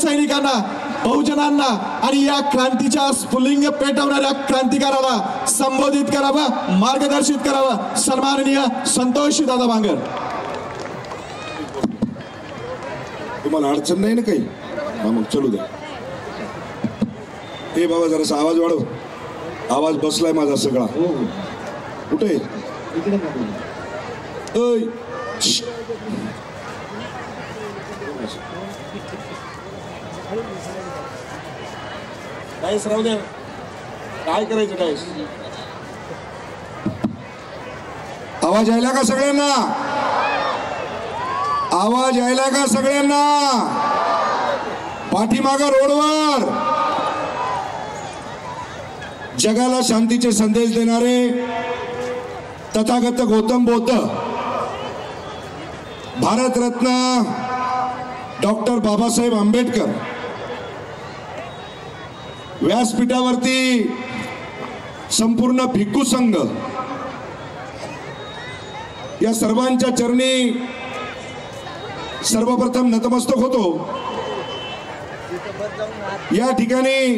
शिवसैनिकांना, बहुजनांना आणि या क्रांतीच्या स्फुलिंग पेटवणाऱ्या क्रांतिकाराला संबोधित करावं, मार्गदर्शित करावं सन्माननीय संतोष दादा बांगर. तुम्हाला अडचण नाही ना काही? मग चलू द्या. हे बाबा जरासा आवाज वाढव. आवाज बसलाय माझा सगळा. कुठे डायस राहू द्या. काय करायचं डायस? आवाज यायला का सगळ्यांना? आवाज यायला का सगळ्यांना? पाठीमागं रोडवर जगाला शांतीचे संदेश देणारे तथागत गौतम बुद्ध, भारतरत्न डॉक्टर बाबासाहेब आंबेडकर व्यासपीठावरती संपूर्ण भिक्खू संघ या सर्वांच्या चरणी सर्वप्रथम नतमस्तक होतो. या ठिकाणी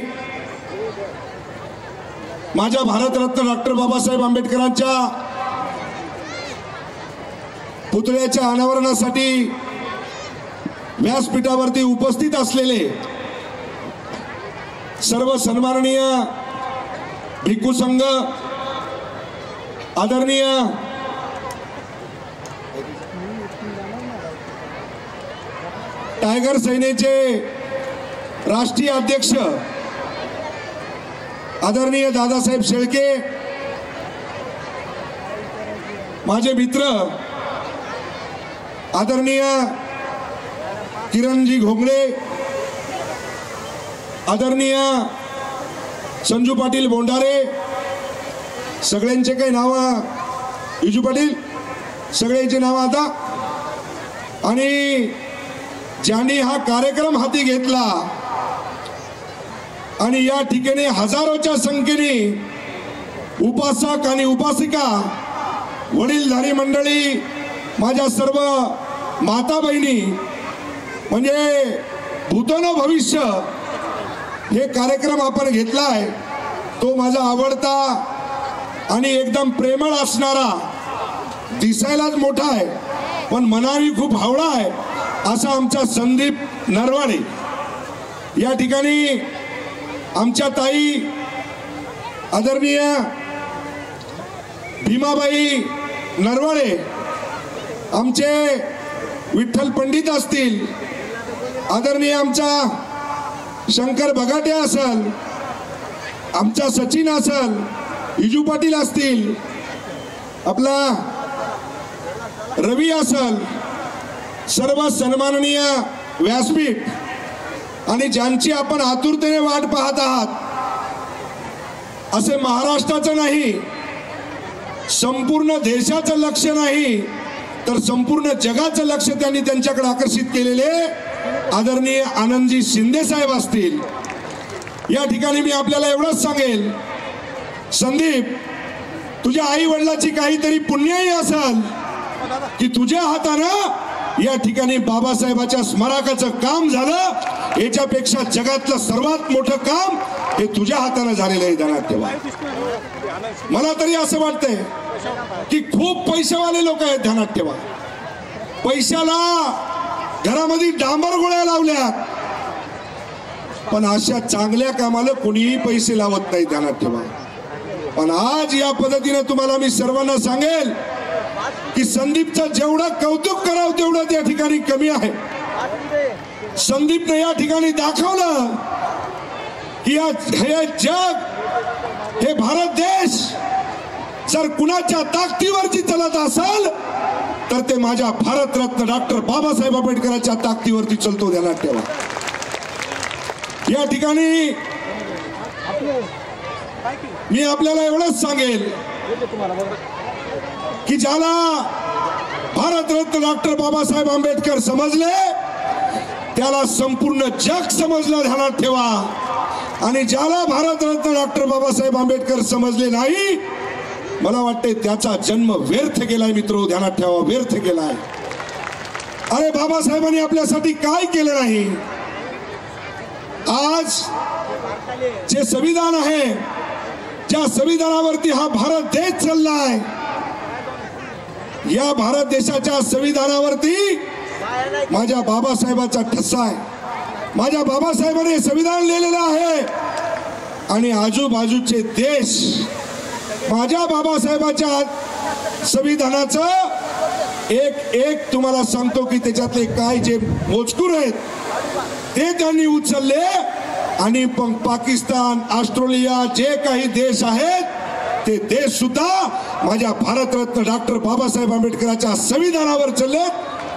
माझ्या भारतरत्न डॉक्टर बाबासाहेब आंबेडकरांच्या पुतळ्याच्या अनावरणासाठी व्यासपीठावरती उपस्थित असलेले सर्व सन्माननीय भिक्खू संघ, आदरणीय टायगर सेनेचे राष्ट्रीय अध्यक्ष आदरणीय दादासाहेब शेळके, माझे मित्र आदरणीय किरणजी घोंगडे, आदरणीय संजू पाटील बोंडारे, सगळ्यांचे काही नाव, विजू पाटील, सगळ्यांचे नाव आता. आणि ज्यांनी हा कार्यक्रम हाती घेतला आणि या ठिकाणी हजारोच्या संख्येने उपासक आणि उपासिका, वडीलधारी मंडळी, माझ्या सर्व माता बहिणी, म्हणजे भूतन भविष्य हे कार्यक्रम आपण घेतलाय तो माझा आवडता आणि एकदम प्रेमळ असणारा, दिसायलाच मोठा आहे पण मनाने खूप हावळा आहे असा आमचा संदीप नरवाडे. या ठिकाणी आमच्या ताई आदरणीय भीमाबाई नरवाडे, आमचे विठ्ठल पंडित असतील, आदरणीय आमचा शंकर बगाटे असल, आमचा सचिन असल, विजू पाटील असतील, आपला रवी असल, सर्व सन्माननीय व्यासपीठ आणि ज्यांची आपण आतुरतेने वाट पाहत आहात, असे महाराष्ट्राचं नाही, संपूर्ण देशाचं लक्ष नाही तर संपूर्ण जगाचं लक्ष त्यांनी त्यांच्याकडे आकर्षित केलेले आदरणीय आनंदजी शिंदे साहेब असतील. या ठिकाणी मी आपल्याला एवढंच सांगेल, संदीप, तुझ्या आई वडिलाची काहीतरी पुण्याई असेल की तुझ्या हातानं या ठिकाणी बाबासाहेबाच्या स्मारकाचं काम झालं. याच्यापेक्षा जगातलं सर्वात मोठं काम हे तुझ्या हातानं झालेलं आहे. ध्यानात ठेवा. मला तरी असं वाटतंय की खूप पैसेवाले लोक आहेत. ध्यानात ठेवा. पैशाला घरामध्ये डांबर गोळ्या लावल्या पण अशा चांगल्या कामाला कोणीही पैसे लावत नाही. ध्यानात ठेवा. पण आज या पद्धतीने तुम्हाला मी सर्वांना सांगेल की संदीपचं जेवढं कौतुक करावं तेवढं त्या ठिकाणी कमी आहे. संदीपने या ठिकाणी दाखवलं की हे जग, हे भारत देश जर कुणाच्या ताकदीवरती चालत असेल तर ते माझ्या भारतरत्न डॉक्टर बाबासाहेब आंबेडकरांच्या ताकदीवरती चालतो. ध्यानात ठेवा. या ठिकाणी मी आपल्याला एवढंच सांगेल की ज्याला भारतरत्न डॉक्टर बाबासाहेब आंबेडकर समजले त्याला संपूर्ण जग समजलं. ध्यानात ठेवा. आणि ज्याला भारतरत्न डॉक्टर बाबासाहेब आंबेडकर समजले नाही, मला वाटते त्याचा जन्म व्यर्थ गेलाय. मित्रो, ध्यानात ठेवा, व्यर्थ गेलाय. अरे बाबासाहेबांनी आपल्यासाठी काय केलं नाही? आज जे संविधान आहे, ज्या संविधानावरती हा भारत देश चाललाय, या भारत देशाच्या संविधानावरती माझ्या बाबासाहेबांचा ठसा आहे. माझ्या बाबासाहेबांनी संविधान लिहिलेलं आहे आणि आजूबाजूचे देश माझ्या बाबासाहेबांच्या संविधानाचं एक एक तुम्हाला सांगतो की त्याच्यातले काय जे मोजकूर आहेत ते त्यांनी उचलले आणि पाकिस्तान, ऑस्ट्रेलिया जे काही देश आहेत ते देश सुद्धा माझ्या भारतरत्न डॉक्टर बाबासाहेब आंबेडकरांच्या संविधानावर चालले.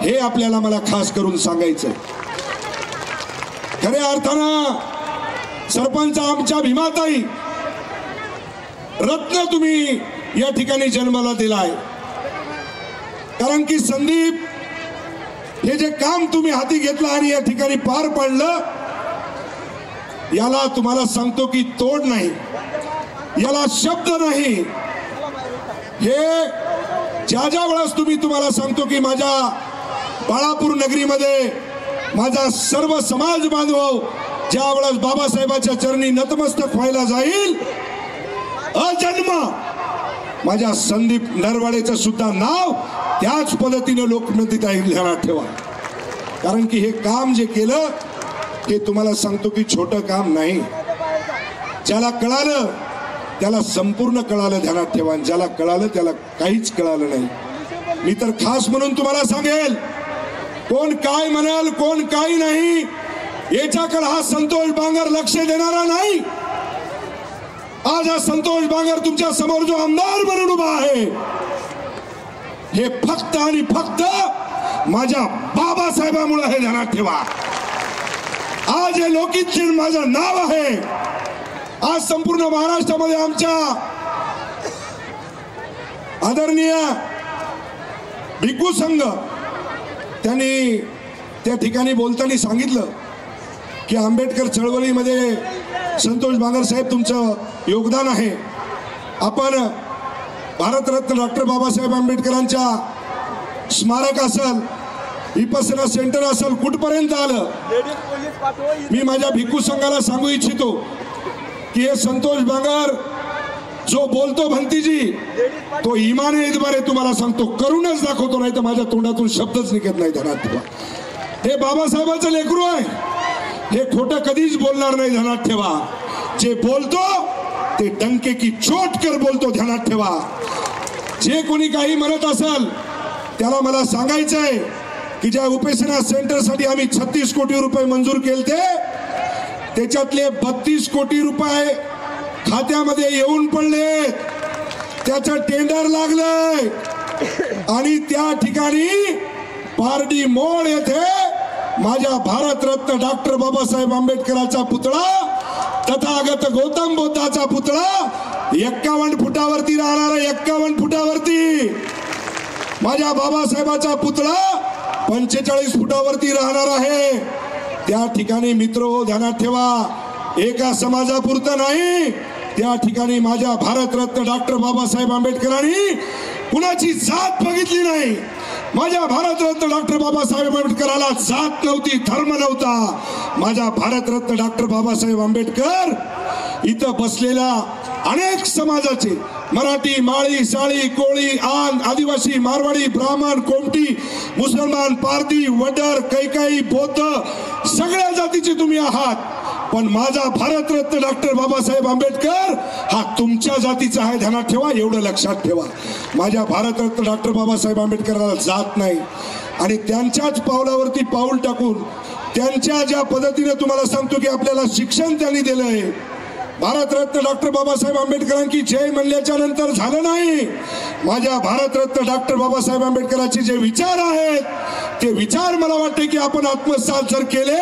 हे आपल्याला मला खास करून सांगायचं. खऱ्या अर्थानं सरपंच आमच्या भीमाताई रत्न तुम्ही या ठिकाणी जन्माला दिलाय. कारण की संदीप, हे जे काम तुम्ही हाती घेतलं आणि या ठिकाणी पार पाडलं, याला तुम्हाला सांगतो की तोड नाही, याला शब्द नाही. हे ज्या वेळेस तुम्हाला सांगतो की माझ्या बाळापूर नगरीमध्ये माझा सर्व समाज बांधव ज्या वेळेस बाबासाहेबांच्या चरणी नतमस्तक व्हायला जाईल, अजन्म माझ्या संदीप नरवाडेचं सुद्धा नाव त्याच पद्धतीने लोकमती ध्यानात ठेवा. कारण की हे काम जे केलं हे तुम्हाला सांगतो की छोटं काम नाही. ज्याला कळालं त्याला संपूर्ण कळालं, ध्यानात ठेवा. ज्याला कळालं त्याला काहीच कळालं नाही. मी तर खास म्हणून तुम्हाला सांगेल, कोण काय म्हणाल, कोण काही नाही, याच्याकडे हा संतोष बांगर लक्ष देणारा नाही. आज हा संतोष बांगर तुमच्या समोर जो आमदार म्हणून उभा आहे, हे फक्त आणि फक्त माझ्या बाबासाहेबांमुळे हे ध्यानात ठेवा. आज हे लोकित माझं नाव आहे. आज संपूर्ण महाराष्ट्रामध्ये आमच्या आदरणीय भिक्खू संघ त्यांनी त्या ठिकाणी बोलताना सांगितलं की आंबेडकर चळवळीमध्ये संतोष बांगर साहेब तुमचं योगदान आहे. आपण भारतरत्न डॉक्टर बाबासाहेब आंबेडकरांच्या स्मारक असेल, विपसना सेंटर असेल, कुठपर्यंत आलं. मी माझ्या भिक्खू संघाला सांगू इच्छितो की हे संतोष बांगर जो बोलतो भंतीजी, तो इमाने इतबारे तुम्हाला सांगतो, करूनच दाखवतो, नाही तर माझ्या तोंडातून शब्दच निघत नाही. ध्यानात ठेवा, हे बाबासाहेबांचं लेकरू आहे. हे खोटं कधीच बोलणार नाही. ध्यानात ठेवा, जे बोलतो ते डंके की चोट कर बोलतो. ध्यानात ठेवा. जे कोणी काही म्हणत असेल त्याला मला सांगायचंय की ज्या उपेक्षणा सेंटरसाठी आम्ही 36 कोटी रुपये मंजूर केले, त्याच्यातले 32 कोटी रुपये खात्यामध्ये येऊन पडले, त्याचं टेंडर लागलंय आणि त्या ठिकाणी पारडी मोड येथे माझ्या भारतरत्न डॉक्टर बाबासाहेब आंबेडकरांचा पुतळा, तथागत गौतम बुद्धाचा पुतळा 51 फुटावरती राहणार आहे. 51 फुटावरती माझ्या बाबासाहेबाचा पुतळा 45 फुटावरती राहणार आहे. त्या ठिकाणी मित्र ध्यानात ठेवा, एका समाजापुरतं नाही, त्या ठिकाणी माझ्या भारतरत्न डॉक्टर बाबासाहेब आंबेडकरांनी कुणाची जात बघितली नाही. माझ्या भारतरत्न डॉक्टर बाबासाहेब आंबेडकराला जात नव्हती, धर्म नव्हता. माझ्या भारतरत्न डॉक्टर बाबासाहेब आंबेडकर इथं बसलेल्या अनेक समाजाचे, मराठी, माळी, साळी, कोळी, आन, आदिवासी, मारवाडी, ब्राह्मण, कोमटी, मुसलमान, पारधी, वडर, कैकाई, बौद्ध, सगळ्या जातीचे तुम्ही आहात. पण माझा भारतरत्न डॉक्टर बाबासाहेब आंबेडकर हा तुमच्या जातीचा आहे. ध्यानात ठेवा, एवढं लक्षात ठेवा. माझ्या भारतरत्न डॉक्टर बाबासाहेब आंबेडकराला जात नाही. आणि त्यांच्याच पावलावरती पाऊल टाकून त्यांच्या ज्या पद्धतीने तुम्हाला सांगतो की आपल्याला शिक्षण त्यांनी दिलंय. भारतरत्न डॉक्टर बाबासाहेब आंबेडकरांची जय म्हणल्याच्या नंतर झालं नाही. माझ्या भारतरत्न डॉक्टर बाबासाहेब आंबेडकरांचे जे विचार आहेत ते विचार मला वाटते की आपण आत्मसात जर केले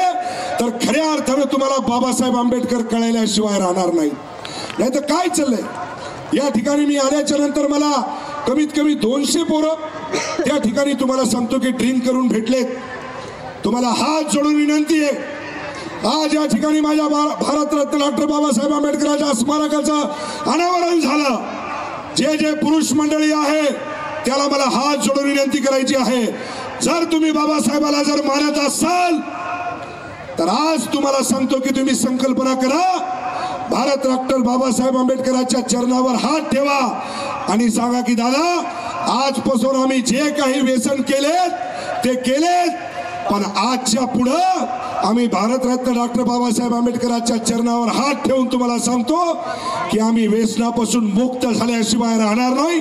तर खऱ्या अर्थाने तुम्हाला बाबासाहेब आंबेडकर कळल्याशिवाय राहणार नाही. नाही तर काय चाललंय या ठिकाणी. मी आल्याच्या नंतर मला कमीत कमी 200 पोरं त्या ठिकाणी तुम्हाला सांगतो की ड्रिंक करून भेटलेत. तुम्हाला हात जोडून विनंती आहे, आज या ठिकाणी माझ्या भारतरत्न डॉक्टर बाबासाहेब आंबेडकरांच्या स्मारकाचं अनावरण झालं. जे जे पुरुष मंडळी आहे त्याला मला हात जोडून विनंती करायची आहे, जर तुम्ही बाबासाहेबाला जर मानत असाल तर आज तुम्हाला सांगतो की तुम्ही संकल्पना करा, भारत डॉक्टर बाबासाहेब आंबेडकरांच्या चरणावर हात ठेवा आणि सांगा की दादा, आजपासून आम्ही जे काही व्यसन केलेत ते केलेत, पण आजच्या पुढं आम्ही भारतरत्न डॉक्टर बाबासाहेब आंबेडकरांच्या चरणावर हात ठेवून तुम्हाला सांगतो की आम्ही व्यसनापासून मुक्त झाल्याशिवाय राहणार नाही.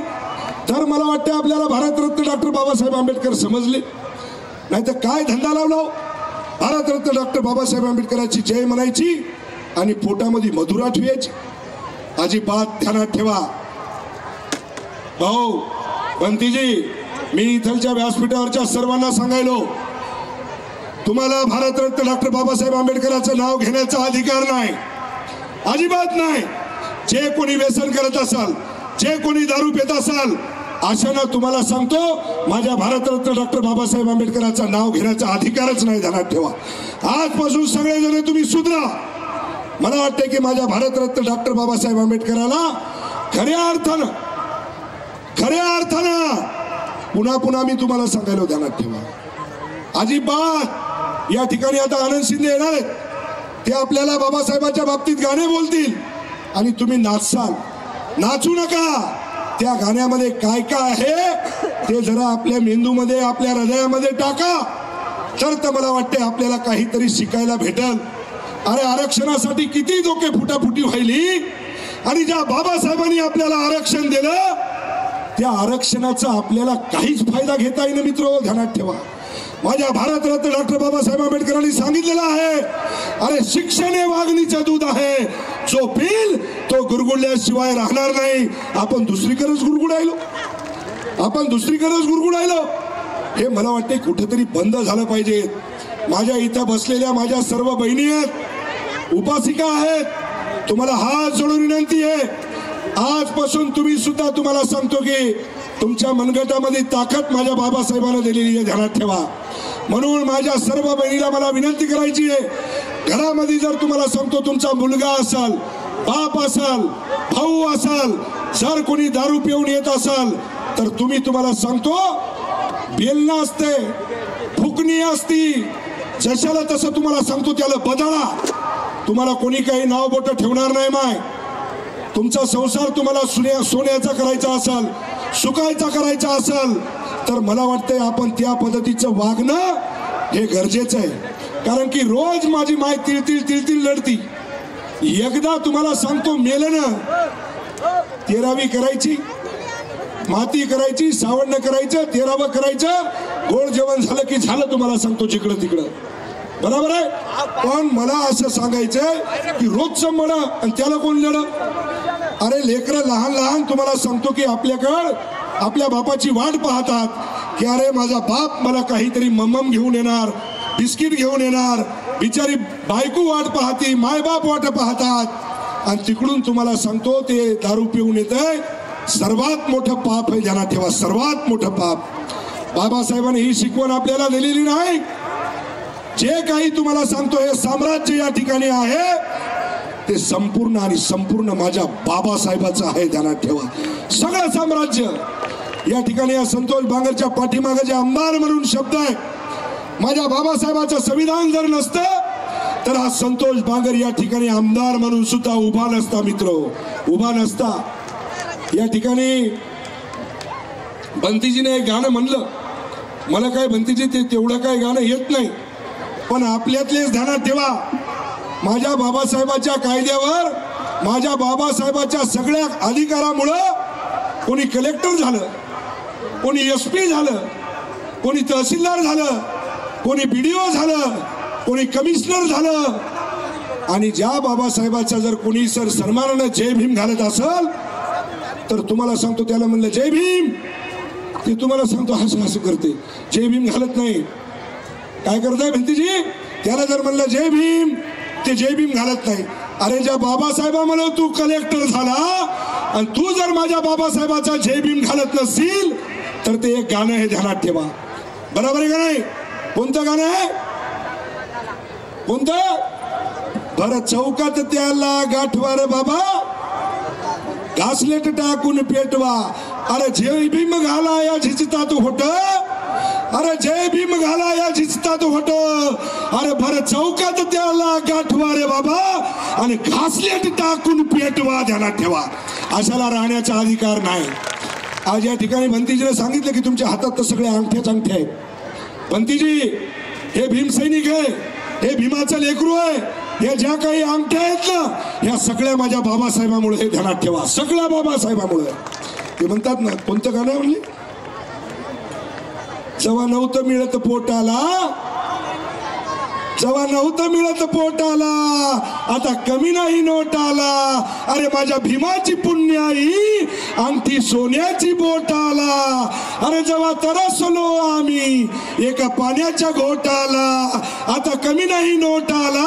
तर मला वाटतं आपल्याला भारतरत्न डॉक्टर बाबासाहेब आंबेडकर समजले, नाही तर काय धंदा लावला. भारतरत्न डॉक्टर बाबासाहेब आंबेडकरांची जय म्हणायची आणि पोटामध्ये मधुरा ठेवायची. अजिबात ध्यानात ठेवा भाऊ बंतीजी, मी इथलच्या व्यासपीठावरच्या सर्वांना सांगायलो, तुम्हाला भारतरत्न डॉक्टर बाबासाहेब आंबेडकरांचं नाव घेण्याचा अधिकार नाही, अजिबात नाही. जे कोणी व्यसन करत असाल, जे कोणी दारू पित असाल, अशांना तुम्हाला सांगतो माझ्या भारतरत्न डॉक्टर बाबासाहेब आंबेडकरांचं नाव घेण्याचा अधिकारच नाही. ध्यानात ठेवा. आजपासून सगळेजण तुम्ही सुधरा. मला वाटतं की माझ्या भारतरत्न डॉक्टर बाबासाहेब आंबेडकरांना खऱ्या अर्थानं पुन्हा पुन्हा मी तुम्हाला सांगायला, ध्यानात ठेवा. अजिबात या ठिकाणी आता आनंद शिंदे येणार आहेत, ते आपल्याला बाबासाहेबांच्या बाबतीत गाणे बोलतील आणि तुम्ही नाचसाल. नाचू नका. त्या गाण्यामध्ये काय काय आहे ते जरा आपल्या मेंदूमध्ये, आपल्या हृदयामध्ये टाका, तर मला वाटते आपल्याला काहीतरी शिकायला भेटल. अरे आरक्षणासाठी किती डोके फुटाफुटी व्हायली आणि ज्या बाबासाहेबांनी आपल्याला आरक्षण दिलं त्या आरक्षणाचा आपल्याला काहीच फायदा घेता येईल. मित्र ध्यानात ठेवा, माझ्या भारतरत्न डॉक्टर बाबासाहेब आंबेडकरांनी सांगितलेलं आहे, अरे शिक्षण हे वाघणीचं दूध आहे, जो पिल तो गुरगुडल्याशिवाय राहणार नाही. आपण दुसरीकडेच गुरगुडायलो. हे मला वाटते कुठेतरी बंद झालं पाहिजे. माझ्या इथं बसलेल्या माझ्या सर्व बहिणी आहेत, उपासिका आहेत, तुम्हाला हात जोडून विनंती आहे, आजपासून तुम्ही सुद्धा, तुम्हाला सांगतो की तुमच्या मनगटामध्ये ताकद माझ्या बाबासाहेबांना दिलेली आहे. ध्यानात ठेवा. म्हणून माझ्या सर्व बहिणीला मला विनंती करायची आहे, घरामध्ये जर तुम्हाला सांगतो तुमचा मुलगा असाल, बाप असाल, भाऊ असाल, जर कोणी दारू पिऊन येत असाल तर तुम्हाला सांगतो बेलना असते, फुकणी असती, जशाला तसं तुम्हाला सांगतो त्याला बदला. तुम्हाला कोणी काही नाव बोट ठेवणार नाही. माय तुमचा संसार तुम्हाला सोन्याचा करायचा असेल, सुखायचा करायचा असेल तर मला वाटतंय आपण त्या पद्धतीचं वागणं हे गरजेचं आहे. कारण की रोज माझी माय तिळतिळ लढती. एकदा तुम्हाला सांगतो मेलं ना, 13वी करायची, माती करायची, सावण करायचं, 13वं करायचं, गोड जेवण झालं की झालं. तुम्हाला सांगतो जिकडं तिकडं, बरोबर आहे. पण मला असं सांगायचंय की रोजचं म्हणा आणि त्याला कोण लढ. अरे लेकरं लहान लहान तुम्हाला सांगतो की आपल्याकडं आपल्या बापाची वाट पाहतात की अरे माझा बाप मला काहीतरी मम्मम घेऊन येणार, बिस्किट घेऊन येणार. बिचारी बायको वाट पाहती, मायबाप वाट पाहतात आणि तिकडून तुम्हाला सांगतो ते दारू पिऊन येतंय. सर्वात मोठं पाप आहे. ध्यानात ठेवा, सर्वात मोठं पाप. बाबासाहेबांनी ही शिकवण आपल्याला दिलेली नाही. जे काही तुम्हाला सांगतो हे साम्राज्य या ठिकाणी आहे ते संपूर्ण आणि संपूर्ण माझ्या बाबासाहेबाचं आहे. ध्यानात ठेवा, सगळं साम्राज्य या ठिकाणी या संतोष बांगरच्या पाठीमागे जे आमदार म्हणून शब्द आहे, माझ्या बाबासाहेबाचं संविधान जर नसतं तर हा संतोष बांगर या ठिकाणी आमदार म्हणून सुद्धा उभा नसता. मित्र उभा नसता. या ठिकाणी बंतीजीने एक गाणं म्हणलं, मला काय बंतीजी ते तेवढं काय गाणं येत नाही, पण आपल्यातलेच ध्यानात ठेवा, माझ्या बाबासाहेबाच्या कायद्यावर, माझ्या बाबासाहेबाच्या सगळ्या अधिकारामुळं कोणी कलेक्टर झालं, कोणी SP झालं, कोणी तहसीलदार झालं, कोणी BDO झालं, कोणी कमिशनर झालं. आणि ज्या बाबासाहेबाचा जर कोणी सन्मानानं जय भीम घालत असेल तर तुम्हाला सांगतो त्याला म्हणलं जय भीम, ते तुम्हाला सांगतो असं करते, जय भीम घालत नाही. काय करताय भिंतीजी, त्याला जर म्हणलं जय भीम, ते जय भीम घालत नाही. अरे ज्या बाबासाहेबा म्हणून तू कलेक्टर झाला आणि तू जर माझ्या बाबासाहेबाचा जय भीम घालत नसतील तर ते एक गाणं आहे. ध्यानात ठेवा, बरोबर आहे का नाही. कोणतं गाणं आहे, कोणतं. बरं, चौकात त्याला गाठवा रे बाबा, घासलेट टाकून पेटवा. अरे जय भीम घाला या झिजतात होत अरे जय भीम घाला या झिजतात होट, अरे भर चौकात त्याला गाठवा रे बाबा, आणि घासलेट टाकून पेटवा, ध्यानात ठेवा. अशाला राहण्याचा अधिकार नाही. आज या ठिकाणी भंतीजीने सांगितलं की तुमच्या हातात तर सगळे अंगठ्याच अंगठे आहेत. भंतीजी हे भीमसैनिक आहे, हे भीमाचं लेकरू आहे. हे ज्या काही अंगठ्या आहेत ना, ह्या सगळ्या माझ्या बाबासाहेबांमुळे, हे ध्यानात ठेवा, सगळ्या बाबासाहेबांमुळे. ते म्हणतात ना, कोणतं गाणं म्हणजे, जेव्हा नव्हतं मिळत पोटाला, जेव्हा नव्हतं मिळत पोटाला, आता कमी नाही नोटाला. अरे माझ्या भीमाची पुण्याई, अंगठी सोन्याची बोटाला. अरे जेव्हा तरसलो आम्ही एका पाण्याच्या घोटाला, आता कमी नाही नोटाला.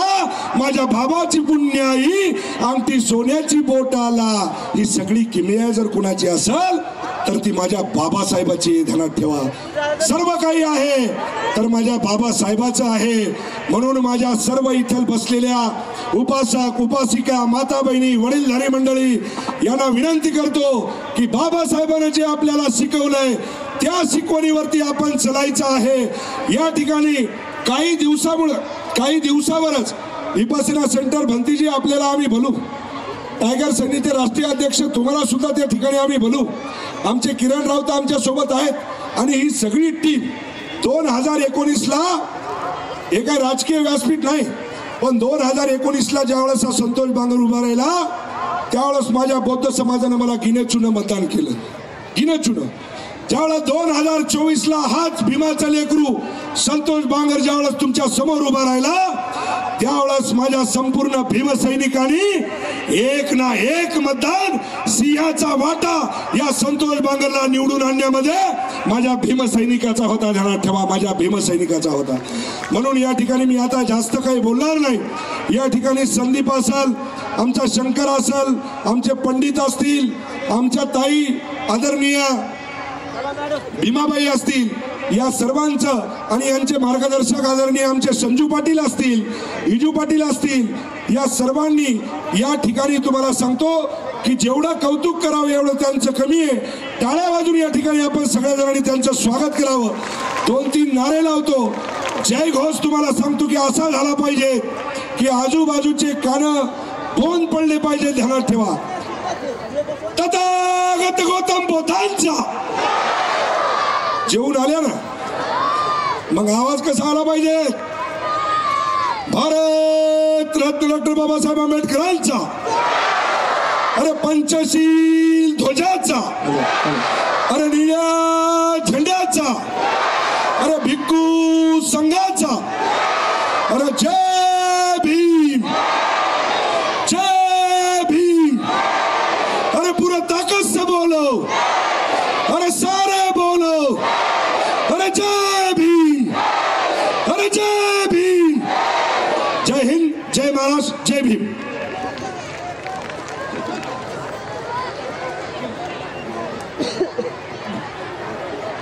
माझ्या बाबाची पुण्याई, अंगठी सोन्याची बोटाला. ही सगळी किमया जर कुणाची असेल तर ती माझ्या बाबासाहेबाची, ध्यानात ठेवा. सर्व काही आहे तर माझ्या बाबासाहेबाचं आहे. म्हणून माझ्या सर्व इथं बसलेल्या उपासक, उपासिका, माता बहिणी, वडीलधारी मंडळी यांना विनंती करतो की बाबासाहेबांनी जे आपल्याला शिकवलंय त्या शिकवणीवरती आपण चालायचं आहे. या ठिकाणी काही दिवसावरच विपश्यना सेंटर भंतीजी आपल्याला आम्ही बोलू. टायगर सैनिकचे राष्ट्रीय अध्यक्ष तुम्हाला सुद्धा त्या ठिकाणी आम्ही बोलू. आमचे किरण राऊत आमच्या सोबत आहेत आणि ही सगळी टीम 2019ला हे काय राजकीय व्यासपीठ नाही, पण 2019ला ज्यावेळेस संतोष बांगर उभा राहिला त्यावेळेस माझ्या बौद्ध समाजाने मला गिनेचुनं मतदान केलं. गिनेचुनं ज्यावेळेस 2024ला हाच भीमाचा लेकरू संतोष बांगर ज्यावेळेस तुमच्या समोर उभा राहिला त्यावेळेस माझ्या संपूर्ण भीमसैनिकांनी एक ना एक मतदान, सिंहाचा वाटा या संतोष बांगरला निवडून आणण्यामध्ये माझ्या भीमसैनिकाचा होता. ध्यानात ठेवा, माझ्या भीमसैनिकाचा होता. म्हणून या ठिकाणी मी आता जास्त काही बोलणार नाही. या ठिकाणी संदीप असेल, आमचा शंकर असेल, आमचे पंडित असतील, आमच्या ताई आदरणीय भीमाबाई असतील, या सर्वांचं आणि यांचे मार्गदर्शक आदरणीय आमचे संजू पाटील असतील, विजू पाटील असतील, या सर्वांनी या ठिकाणी तुम्हाला सांगतो की जेवढं कौतुक करावं एवढं त्यांचं कमी आहे. टाळ्या वाजून या ठिकाणी आपण सगळ्या जणांनी त्यांचं स्वागत करावं. 2-3 नारे लावतो. जय घोष तुम्हाला सांगतो की असा झाला पाहिजे की आजूबाजूचे कानं बोन पडले पाहिजे. ध्यानात ठेवा. तथागत गौतम बुद्धांचा जेवून आल्या ना, मग आवाज कसा आला पाहिजे? भारत रत्न डॉक्टर बाबासाहेब आंबेडकरांचा, अरे पंचशील ध्वजाचा, अरे निळ्या झेंड्याचा, अरे भिक्खू संघाचा, अरे जय भीम, जय भीम. अरे पूरा ताकत से बोलो, अरे सारे बोलो, अरे जय भीम, अरे जय भीम. जय हिंद, जय महाराष्ट्र, जय भीम.